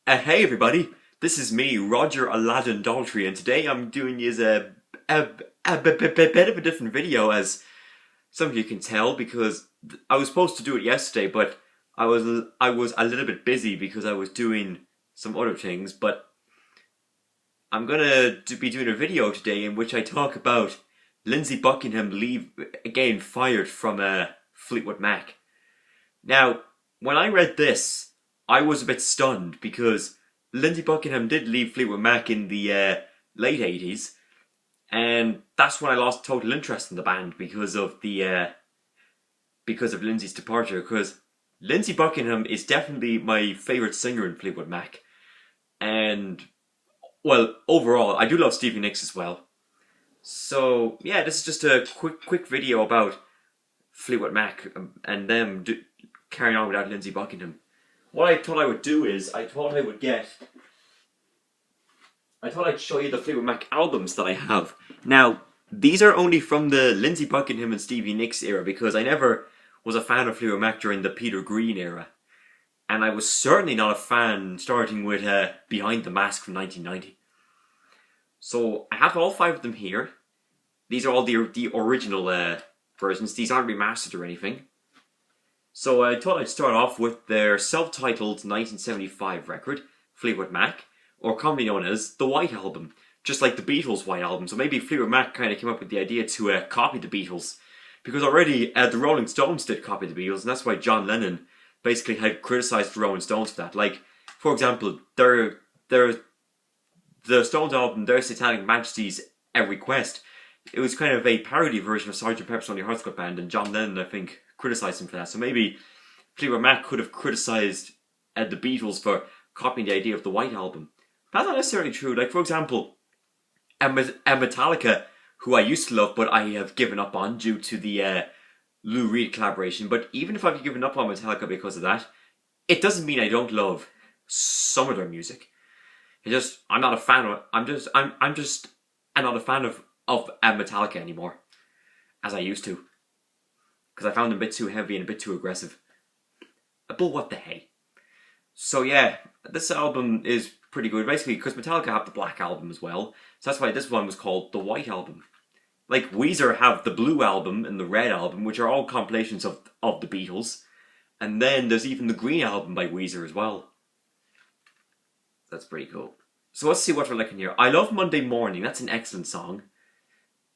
Hey everybody, this is me, Roger Aladdin Daltrey, and today I'm doing is a, bit of a different video, as some of you can tell, because I was supposed to do it yesterday, but I was a little bit busy because I was doing some other things. But I'm gonna be doing a video today in which I talk about Lindsey Buckingham getting fired from Fleetwood Mac. Now, when I read this, I was a bit stunned because Lindsey Buckingham did leave Fleetwood Mac in the late 80s, and that's when I lost total interest in the band because of Lindsey's departure. Because Lindsey Buckingham is definitely my favourite singer in Fleetwood Mac, and well, overall, I do love Stevie Nicks as well. So yeah, this is just a quick video about Fleetwood Mac and them carrying on without Lindsey Buckingham. What I thought I would do is, I thought I'd show you the Fleetwood Mac albums that I have. Now, these are only from the Lindsey Buckingham and Stevie Nicks era, because I never was a fan of Fleetwood Mac during the Peter Green era. And I was certainly not a fan starting with Behind the Mask from 1990. So, I have all 5 of them here. These are all the original versions. These aren't remastered or anything. So I thought I'd start off with their self-titled 1975 record, Fleetwood Mac, or commonly known as the White Album, just like the Beatles' White Album. So maybe Fleetwood Mac kind of came up with the idea to copy the Beatles, because already the Rolling Stones did copy the Beatles, and that's why John Lennon basically had criticised the Rolling Stones for that. Like, for example, the Stones album, Their Satanic Majesty's Request, it was kind of a parody version of Sgt. Pepper's Lonely Hearts Club Band, and John Lennon, I think, criticised him for that. So maybe Fleetwood Mac could have criticised the Beatles for copying the idea of the White Album. That's not necessarily true. Like, for example, Metallica, who I used to love but I have given up on due to the Lou Reed collaboration. But even if I've given up on Metallica because of that, it doesn't mean I don't love some of their music. I'm not a fan of. I'm not a fan of Metallica anymore, as I used to, because I found them a bit too heavy and a bit too aggressive. But what the hey? So yeah, this album is pretty good, basically, because Metallica have the Black Album as well, so that's why this one was called the White Album. Like, Weezer have the Blue Album and the Red Album, which are all compilations of the Beatles, and then there's even the Green Album by Weezer as well. That's pretty cool. So let's see what we're looking here. I love Monday Morning, that's an excellent song.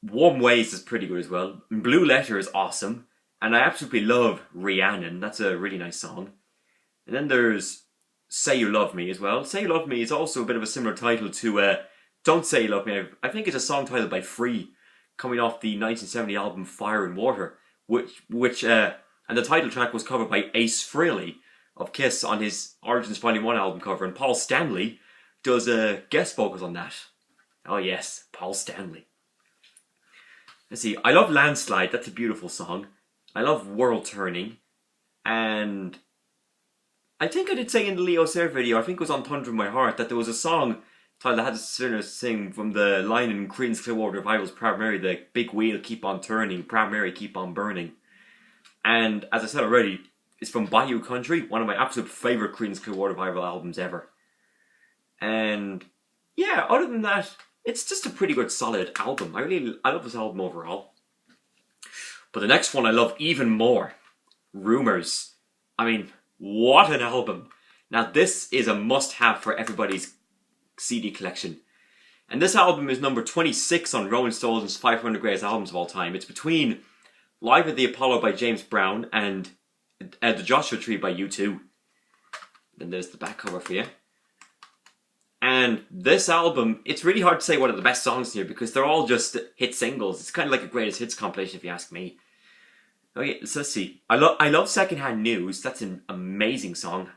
Warm Ways is pretty good as well. Blue Letter is awesome. And I absolutely love Rhiannon, that's a really nice song. And then there's Say You Love Me as well. Say You Love Me is also a bit of a similar title to Don't Say You Love Me. I think it's a song titled by Free, coming off the 1970 album Fire and Water, and the title track was covered by Ace Frehley of Kiss on his Origins Volume 1 album cover, and Paul Stanley does guest vocals on that. Oh yes, Paul Stanley. Let's see, I love Landslide, that's a beautiful song. I love World Turning, and I think I did say in the Leo Sayer video, I think it was on Thunder in My Heart, that there was a song titled I had a singer sing from the line in Creedence Clearwater Revival's Proud Mary, the big wheel keep on turning, Proud Mary keep on burning. And as I said already, it's from Bayou Country, one of my absolute favourite Creedence Clearwater Revival albums ever. And yeah, other than that, it's just a pretty good solid album. I love this album overall. But the next one I love even more. Rumours. I mean, what an album. Now this is a must-have for everybody's CD collection. And this album is number 26 on Rolling Stone's 500 Greatest Albums of All Time. It's between Live at the Apollo by James Brown and The Joshua Tree by U2. Then there's the back cover for you. And this album, it's really hard to say what are the best songs here because they're all just hit singles. It's kind of like a greatest hits compilation if you ask me. Okay, so let's see. I love Secondhand News. That's an amazing song.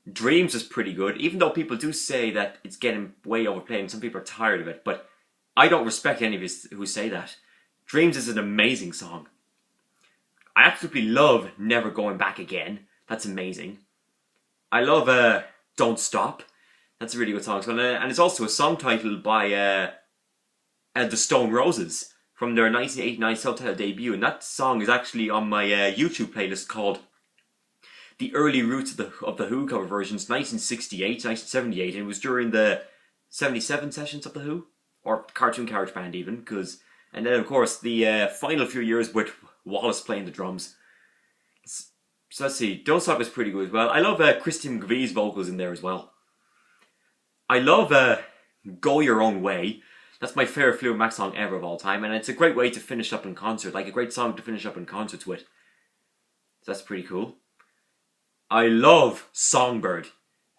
Dreams is pretty good, even though people do say that it's getting way overplayed and some people are tired of it. But I don't respect any of you who say that. Dreams is an amazing song. I absolutely love Never Going Back Again. That's amazing. I love Don't Stop. That's a really good song. And it's also a song titled by the Stone Roses from their 1989 self-titled debut. And that song is actually on my YouTube playlist called the early roots of the Who cover versions, 1968, 1978, and it was during the 77 sessions of the Who, or Cartoon Carriage Band even, and then of course the final few years with Wallace playing the drums. So let's see, Don't Stop is pretty good as well. I love Christine McVie's vocals in there as well. I love Go Your Own Way. That's my favourite Fleetwood Mac song ever of all time, and it's a great way to finish up in concert, like a great song to finish up in concerts with. So that's pretty cool. I love Songbird,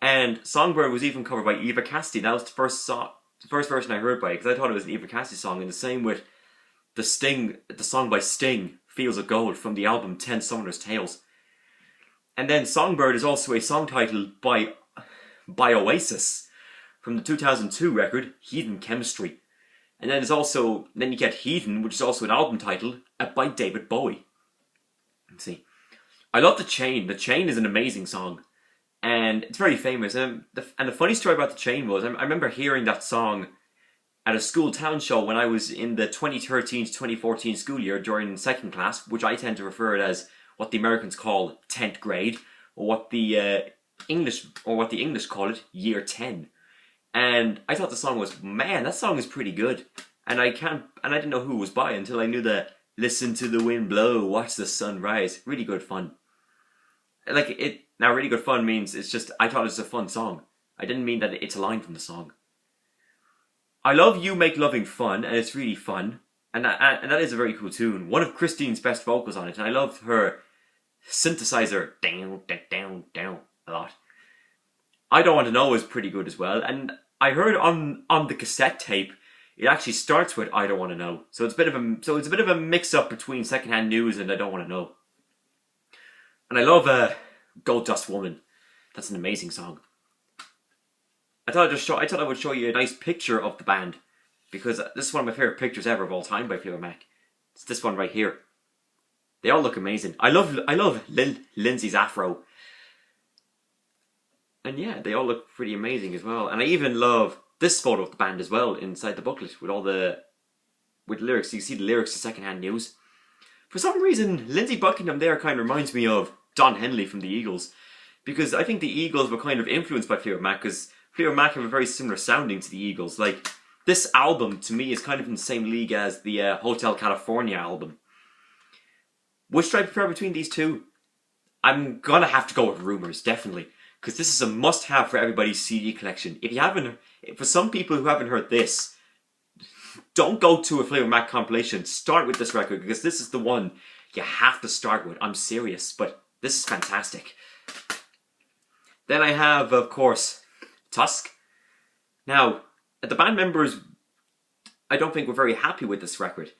and Songbird was even covered by Eva Cassidy. That was the first version I heard by it, because I thought it was an Eva Cassidy song, and the same with the song by Sting, Fields of Gold, from the album 10 Summoner's Tales. And then Songbird is also a song title by Oasis, from the 2002 record, Heathen Chemistry. And then you get Heathen, which is also an album title, by David Bowie. Let's see. I love The Chain. The Chain is an amazing song. And it's very famous. And the funny story about The Chain was, I remember hearing that song at a school town show when I was in the 2013 to 2014 school year during second class, which I tend to refer to as what the Americans call 10th grade, or what the English call it, year 10. And I thought the song was, man, that song is pretty good. And I didn't know who it was by until I knew the listen to the wind blow, watch the sun rise. Really good fun. Now really good fun means I thought it was a fun song. I didn't mean that it's a line from the song. I love You Make Loving Fun, and it's really fun. And that is a very cool tune. One of Christine's best vocals on it, and I love her synthesizer down, down, down a lot. I Don't Want to Know is pretty good as well, and I heard on the cassette tape it actually starts with I Don't Want to Know, so it's a bit of a mix up between Secondhand News and I Don't Want to Know. And I love Gold Dust Woman. That's an amazing song. I thought I would show you a nice picture of the band, because this is one of my favorite pictures ever of all time by Fleetwood Mac. It's this one right here. They all look amazing. I love Lindsey's afro. And yeah, they all look pretty amazing as well. And I even love this photo of the band as well inside the booklet with lyrics. You see the lyrics to Secondhand News. For some reason, Lindsey Buckingham there kind of reminds me of Don Henley from the Eagles, because I think the Eagles were kind of influenced by Fleetwood Mac, because Fleetwood Mac have a very similar sounding to the Eagles. Like, this album to me is kind of in the same league as the Hotel California album. Which do I prefer between these two? I'm gonna have to go with Rumours, definitely. Because this is a must-have for everybody's CD collection. For some people who haven't heard this, don't go to a Fleetwood Mac compilation. Start with this record, because this is the one you have to start with. I'm serious, but this is fantastic. Then I have, of course, Tusk. Now, the band members, I don't think were very happy with this record.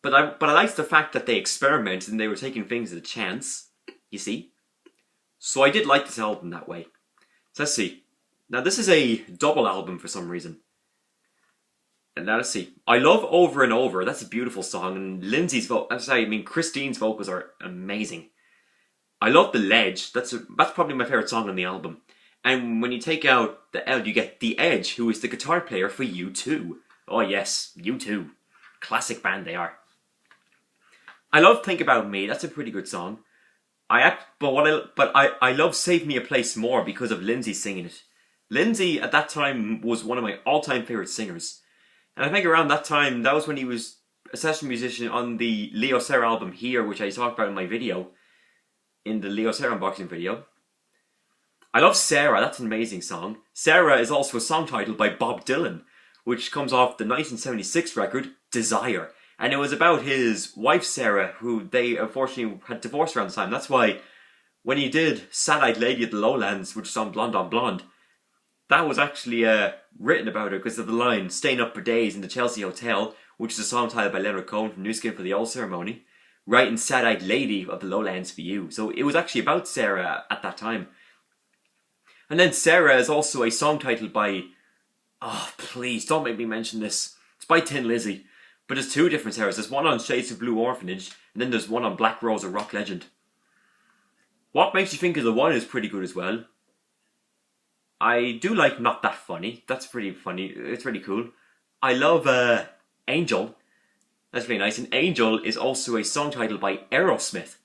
But I liked the fact that they experimented and they were taking things as a chance, you see. So I did like this album that way. So let's see. Now this is a double album for some reason. And now let's see. I love Over and Over. That's a beautiful song. And Christine's vocals are amazing. I love The Ledge. That's probably my favourite song on the album. And when you take out the L, you get The Edge, who is the guitar player for U2. Oh yes, U2. Classic band they are. I love Think About Me. That's a pretty good song. I love Save Me a Place more because of Lindsey singing it. Lindsey at that time was one of my all-time favourite singers. And I think around that time, that was when he was a session musician on the Leo Serra album Here, which I talked about in my video, in the Leo Serra unboxing video. I love Sarah. That's an amazing song. Sarah is also a song title by Bob Dylan, which comes off the 1976 record Desire. And it was about his wife, Sarah, who they unfortunately had divorced around the time. That's why when he did Sad-Eyed Lady of the Lowlands, which is on Blonde, that was actually written about her because of the line, Staying Up for Days in the Chelsea Hotel, which is a song titled by Leonard Cohen from New Skin for the Old Ceremony, writing Sad-Eyed Lady of the Lowlands for you. So it was actually about Sarah at that time. And then Sarah is also a song titled by, oh please, don't make me mention this. It's by Tin Lizzy. But there's two different Sarahs. There's one on Shades of Blue Orphanage, and then there's one on Black Rose, a rock legend. What Makes You Think of the One is pretty good as well. I do like Not That Funny. That's pretty funny. It's really cool. I love Angel. That's really nice. And Angel is also a song title by Aerosmith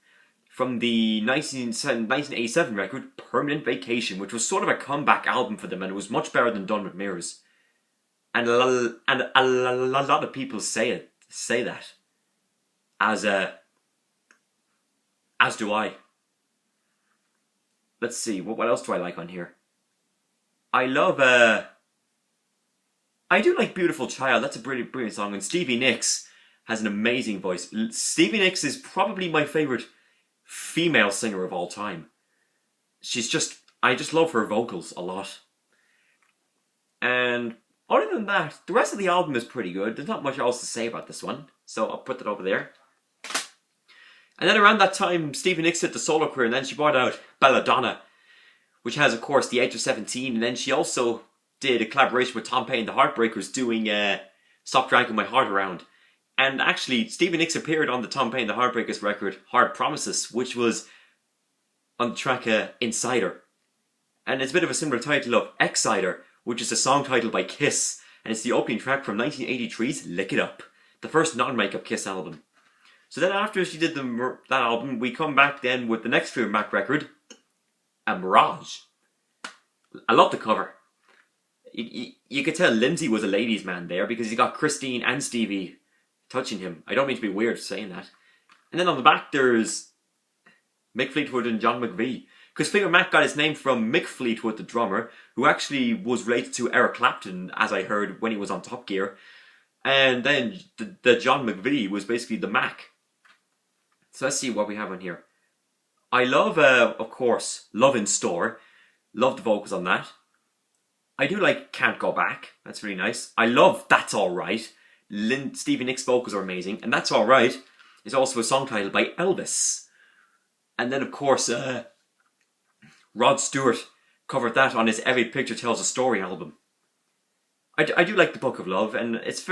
from the 1987 record Permanent Vacation, which was sort of a comeback album for them, and it was much better than done with Mirrors. And a lot of people say that, as do I. Let's see, what else do I like on here? I do like Beautiful Child. That's a brilliant song. And Stevie Nicks has an amazing voice. Stevie Nicks is probably my favourite female singer of all time. I just love her vocals a lot. And other than that, the rest of the album is pretty good. There's not much else to say about this one, so I'll put that over there. And then around that time, Stevie Nicks hit the solo career, and then she brought out Belladonna, which has, of course, The Age of 17, and then she also did a collaboration with Tom Petty and the Heartbreakers doing Stop Dragging My Heart Around. And actually, Stevie Nicks appeared on the Tom Petty and the Heartbreakers record, Hard Promises, which was on the track Insider. And it's a bit of a similar title of Exciter, which is a song title by Kiss, and it's the opening track from 1983's Lick It Up, the first non-makeup Kiss album. So then after she did that album, we come back then with the next Fleetwood Mac record, a Mirage. I love the cover. You could tell Lindsey was a ladies' man there because you got Christine and Stevie touching him. I don't mean to be weird saying that. And then on the back there's Mick Fleetwood and John McVie. Because Fleetwood Mac got his name from Mick Fleetwood, the drummer, who actually was related to Eric Clapton, as I heard when he was on Top Gear. And then the John McVie was basically the Mac. So let's see what we have on here. I love, of course, Love in Store. Love the vocals on that. I do like Can't Go Back. That's really nice. I love That's Alright. Stevie Nicks' vocals are amazing. And That's Alright is also a song title by Elvis. And then, of course, Rod Stewart covered that on his Every Picture Tells a Story album. I do like The Book of Love, and it's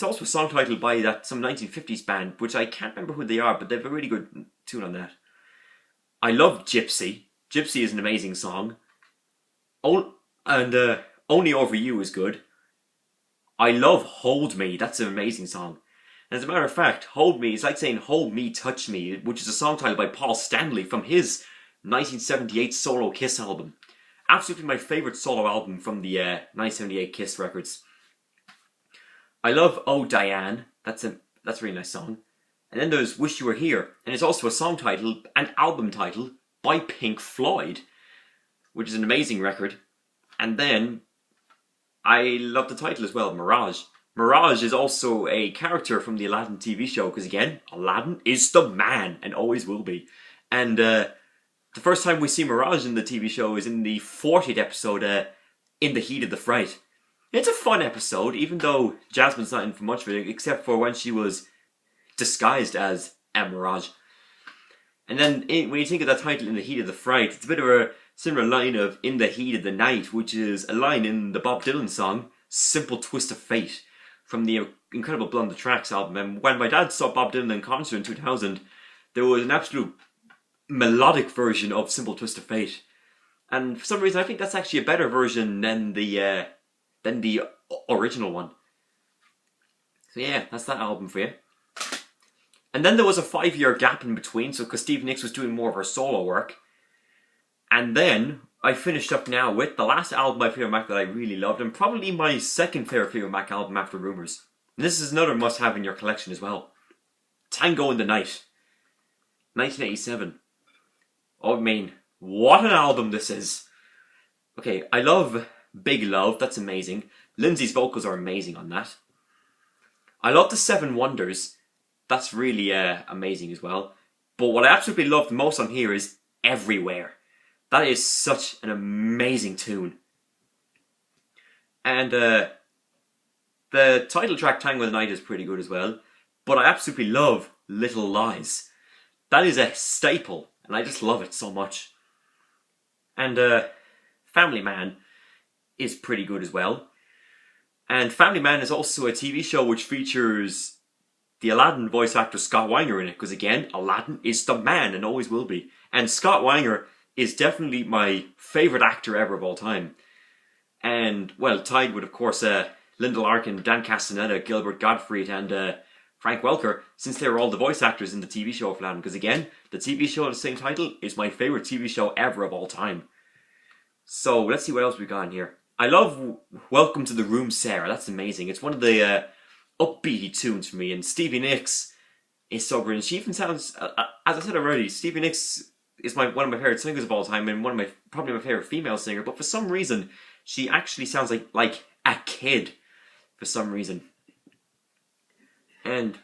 also a song title by some 1950s band, which I can't remember who they are, but they have a really good tune on that. I love Gypsy. Gypsy is an amazing song. Only Over You is good. I love Hold Me. That's an amazing song. And as a matter of fact, Hold Me is like saying Hold Me, Touch Me, which is a song title by Paul Stanley from his 1978 solo Kiss album. Absolutely my favourite solo album from the 1978 Kiss records. I love Oh Diane. That's a really nice song. And then there's Wish You Were Here. And it's also a song title and album title by Pink Floyd, which is an amazing record. And then I love the title as well, Mirage. Mirage is also a character from the Aladdin TV show, because again, Aladdin is the man and always will be. And the first time we see Mirage in the TV show is in the 40th episode, In the Heat of the Fright. It's a fun episode, even though Jasmine's not in for much of it, except for when she was disguised as a Mirage. And then when you think of that title, In the Heat of the Fright, it's a bit of a similar line of In the Heat of the Night, which is a line in the Bob Dylan song, Simple Twist of Fate, from the Incredible Blonde the Tracks album. And when my dad saw Bob Dylan in concert in 2000, there was an absolute melodic version of Simple Twist of Fate. And for some reason, I think that's actually a better version than the original one. So yeah, that's that album for you. And then there was a 5-year gap in between, so because Stevie Nicks was doing more of her solo work. And then I finished up now with the last album by Fleetwood Mac that I really loved, and probably my second favourite Fleetwood Mac album after Rumours. And this is another must-have in your collection as well. Tango in the Night, 1987. Oh, I mean, what an album this is. Okay, I love Big Love, that's amazing. Lindsey's vocals are amazing on that. I love the Seven Wonders, that's really amazing as well. But what I absolutely love the most on here is Everywhere. That is such an amazing tune. And the title track, Tango in the Night, is pretty good as well. But I absolutely love Little Lies. That is a staple, and I just love it so much. And Family Man is pretty good as well. And Family Man is also a TV show which features the Aladdin voice actor Scott Weinger in it. Because again, Aladdin is the man and always will be. And Scott Weinger is definitely my favourite actor ever of all time. And, well, tied with, of course, Linda Larkin, Dan Castaneda, Gilbert Gottfried, and Frank Welker, since they were all the voice actors in the TV show of Aladdin. Because again, the TV show of the same title is my favourite TV show ever of all time. So let's see what else we got in here. I love Welcome to the Room, Sarah. That's amazing. It's one of the upbeat tunes for me. And Stevie Nicks is so brilliant. She even sounds, as I said already, Stevie Nicks is one of my favourite singers of all time and probably my favourite female singer. But for some reason, she actually sounds like a kid. For some reason. And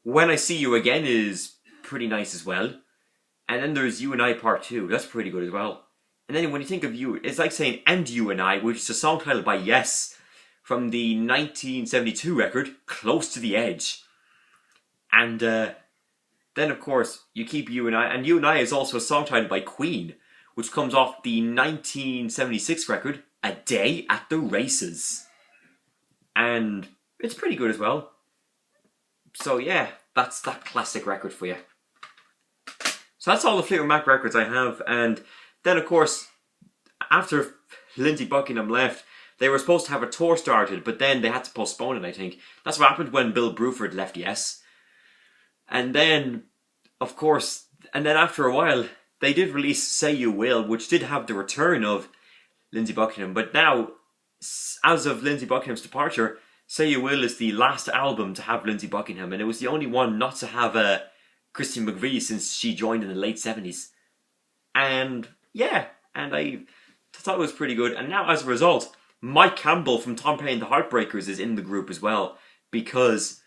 When I See You Again is pretty nice as well. And then there's You and I Part 2. That's pretty good as well. And then when you think of You, it's like saying And You and I, which is a song titled by Yes from the 1972 record, Close to the Edge. And then, of course, you keep You and I. And You and I is also a song titled by Queen, which comes off the 1976 record, A Day at the Races. And it's pretty good as well. So yeah, that's that classic record for you. So that's all the Fleetwood Mac records I have. And then of course, after Lindsey Buckingham left, they were supposed to have a tour started, but then they had to postpone it, I think. That's what happened when Bill Bruford left Yes. And then, of course, and then after a while, they did release Say You Will, which did have the return of Lindsey Buckingham. But now, as of Lindsey Buckingham's departure, Say You Will is the last album to have Lindsey Buckingham, and it was the only one not to have Christine McVie since she joined in the late 70s. And yeah, and I thought it was pretty good. And now as a result, Mike Campbell from Tom Petty and the Heartbreakers is in the group as well, because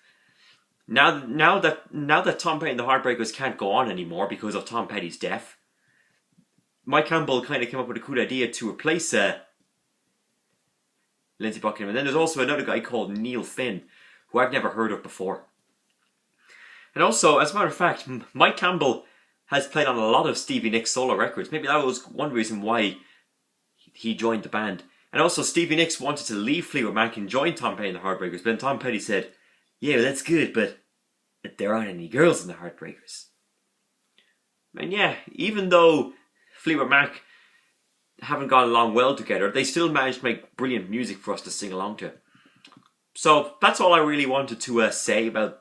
now that Tom Petty and the Heartbreakers can't go on anymore because of Tom Petty's death, Mike Campbell kind of came up with a cool idea to replace Lindsey Buckingham. And then there's also another guy called Neil Finn, who I've never heard of before. And also, as a matter of fact, Mike Campbell has played on a lot of Stevie Nicks solo records. Maybe that was one reason why he joined the band. And also, Stevie Nicks wanted to leave Fleetwood Mac and join Tom Petty and the Heartbreakers, but then Tom Petty said, yeah, well, that's good, but there aren't any girls in the Heartbreakers. And yeah, even though Fleetwood Mac haven't got along well together, they still managed to make brilliant music for us to sing along to. So that's all I really wanted to say about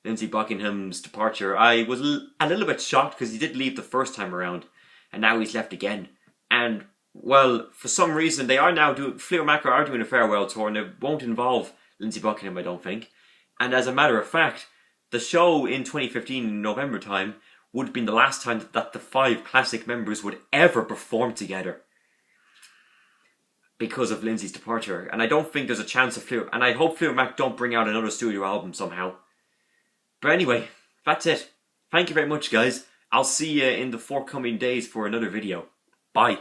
Lindsey Buckingham's departure. I was a little bit shocked because he did leave the first time around, and now he's left again. And well, for some reason they are now Fleetwood Mac are doing a farewell tour, and it won't involve Lindsey Buckingham, I don't think. And as a matter of fact, the show in 2015 in November time would have been the last time that the 5 classic members would ever perform together, because of Lindsey's departure. And I don't think there's a chance of and I hope Fleetwood Mac don't bring out another studio album somehow. But anyway, that's it. Thank you very much, guys. I'll see you in the forthcoming days for another video. Bye.